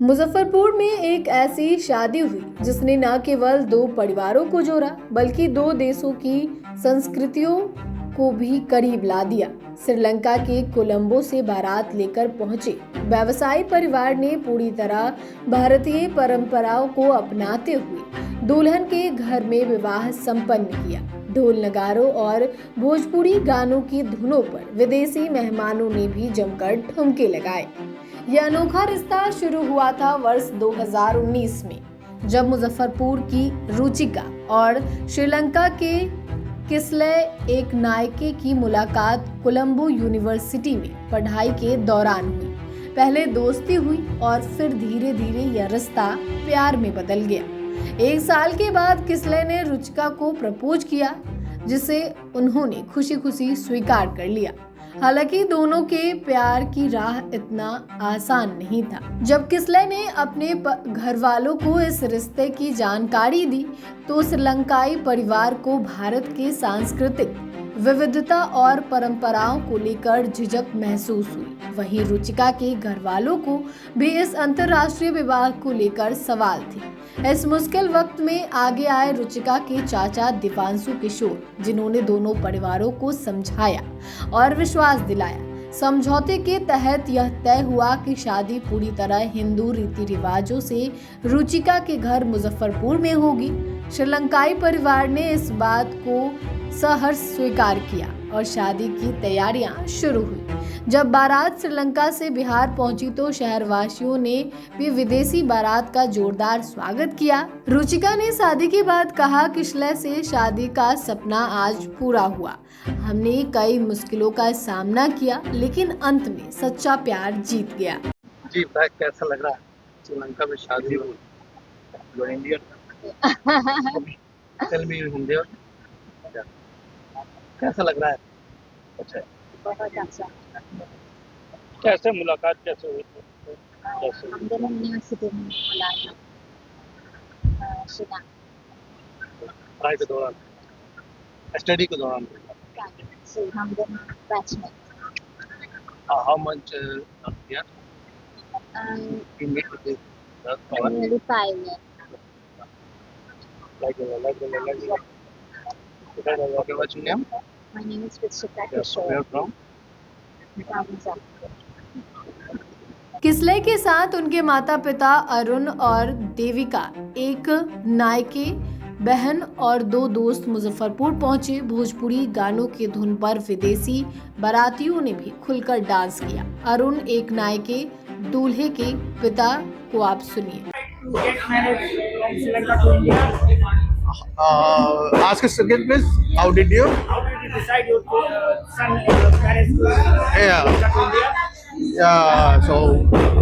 मुजफ्फरपुर में एक ऐसी शादी हुई जिसने न केवल दो परिवारों को जोड़ा बल्कि दो देशों की संस्कृतियों को भी करीब ला दिया। श्रीलंका के कोलंबो से बारात लेकर पहुंचे व्यवसायी परिवार ने पूरी तरह भारतीय परंपराओं को अपनाते हुए दुल्हन के घर में विवाह संपन्न किया। ढोल नगारों और भोजपुरी गानों की धुनों पर विदेशी मेहमानों ने भी जमकर ठुमके लगाए। यह अनोखा रिश्ता शुरू हुआ था वर्ष 2019 में, जब मुजफ्फरपुर की रुचिका और श्रीलंका के किस्लय एक नायके की मुलाकात कोलंबो यूनिवर्सिटी में पढ़ाई के दौरान हुई। पहले दोस्ती हुई और फिर धीरे धीरे यह रिश्ता प्यार में बदल गया। एक साल के बाद किस्लय ने रुचिका को प्रपोज किया, जिसे उन्होंने खुशी खुशी स्वीकार कर लिया। हालांकि दोनों के प्यार की राह इतना आसान नहीं था। जब किस्लय ने अपने घर वालों को इस रिश्ते की जानकारी दी तो श्रीलंकाई परिवार को भारत के सांस्कृतिक विविधता और परंपराओं को लेकर झिझक महसूस हुई। वहीं रुचिका के घर वालों को भी इस अंतर्राष्ट्रीय विवाह को लेकर सवाल थे। इस मुश्किल वक्त में आगे आए रुचिका के चाचा दीपांशु किशोर, जिन्होंने दोनों परिवारों को समझाया और विश्वास दिलाया। समझौते के तहत यह तय हुआ कि शादी पूरी तरह हिंदू रीति रिवाजों से रुचिका के घर मुजफ्फरपुर में होगी। श्रीलंकाई परिवार ने इस बात को सहर्ष स्वीकार किया और शादी की तैयारियां शुरू हुई। जब बारात श्रीलंका से बिहार पहुंची तो शहरवासियों ने भी विदेशी बारात का जोरदार स्वागत किया। रुचिका ने शादी के बाद कहा, किस्लय से शादी का सपना आज पूरा हुआ। हमने कई मुश्किलों का सामना किया, लेकिन अंत में सच्चा प्यार जीत गया। जी भाई, कैसा लग रहा है श्रीलंका में शादी हुई? इंडियन टेल मी हिंदी और कैसा लग रहा है? अच्छा, बहुत अच्छा। कैसे मुलाकात कैसे हुई? कैसे हम दोनों यूनिवर्सिटी में मिला था शिलांग पढ़ाई के दौरान, स्टडी के दौरान? से हम दोनों batchmate. How much yeah you meet with this Nearly 5 years. like okay, what's your name? My name is Rishika Where Kishore from? from Muzaffarpur. किस्लय के साथ उनके माता पिता अरुण और देविका, एक नायके बहन और दो दोस्त मुजफ्फरपुर पहुंचे। भोजपुरी गानों की धुन पर विदेशी बारातियों ने भी खुलकर डांस किया। अरुण एक नायके दूल्हे के पिता को आप सुनिए। Ask us again, please. How did you? How did you decide your son marriage to Yeah. India? Yeah. So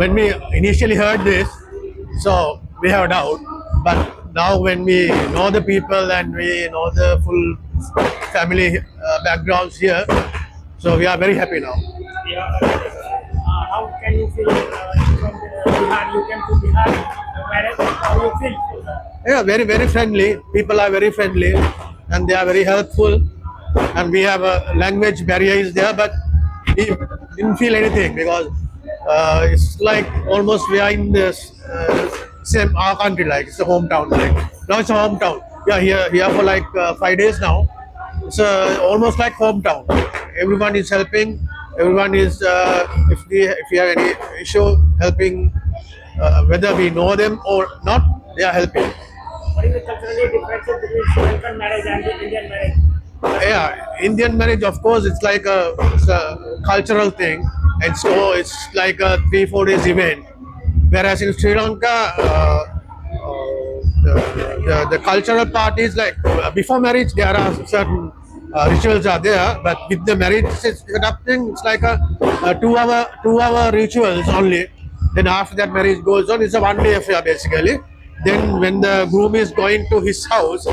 when we initially heard this, so we have a doubt. But now when we know the people and we know the full family backgrounds here, so we are very happy now. Yeah. How can you feel from Bihar? You came to Bihar marriage. How you feel? Yeah, very very friendly. People are very friendly and they are very helpful. And we have a language barrier is there, but we didn't feel anything because it's like almost we are in this same our country, like it's a hometown. Like now it's a hometown. We are here for like 5 days now. It's almost like hometown. Everyone is helping. Everyone is if we have any issue, helping. Whether we know them or not, they are helping. What is the cultural differences between Sri Lankan marriage and the Indian marriage? Yeah, Indian marriage, of course, it's like it's a cultural thing, and so it's like a 3-4 days event. Whereas in Sri Lanka, the cultural part is like before marriage there are certain rituals are there, but with the marriage it's adapting. It's like a 2-hour rituals only. Then after that marriage goes on, it's a 1-day affair basically. Then when the groom is going to his house,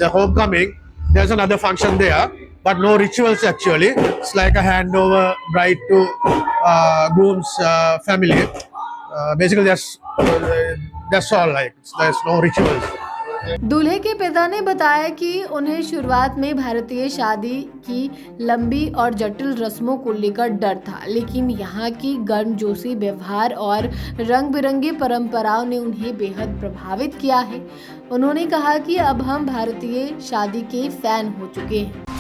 the homecoming, there's another function there, but no rituals actually. It's like a handover bride to groom's family. Basically, that's all. Like there's no rituals. दूल्हे के पिता ने बताया कि उन्हें शुरुआत में भारतीय शादी की लंबी और जटिल रस्मों को लेकर डर था, लेकिन यहाँ की गर्मजोशी व्यवहार और रंग बिरंगी परंपराओं ने उन्हें बेहद प्रभावित किया है। उन्होंने कहा कि अब हम भारतीय शादी के फैन हो चुके हैं।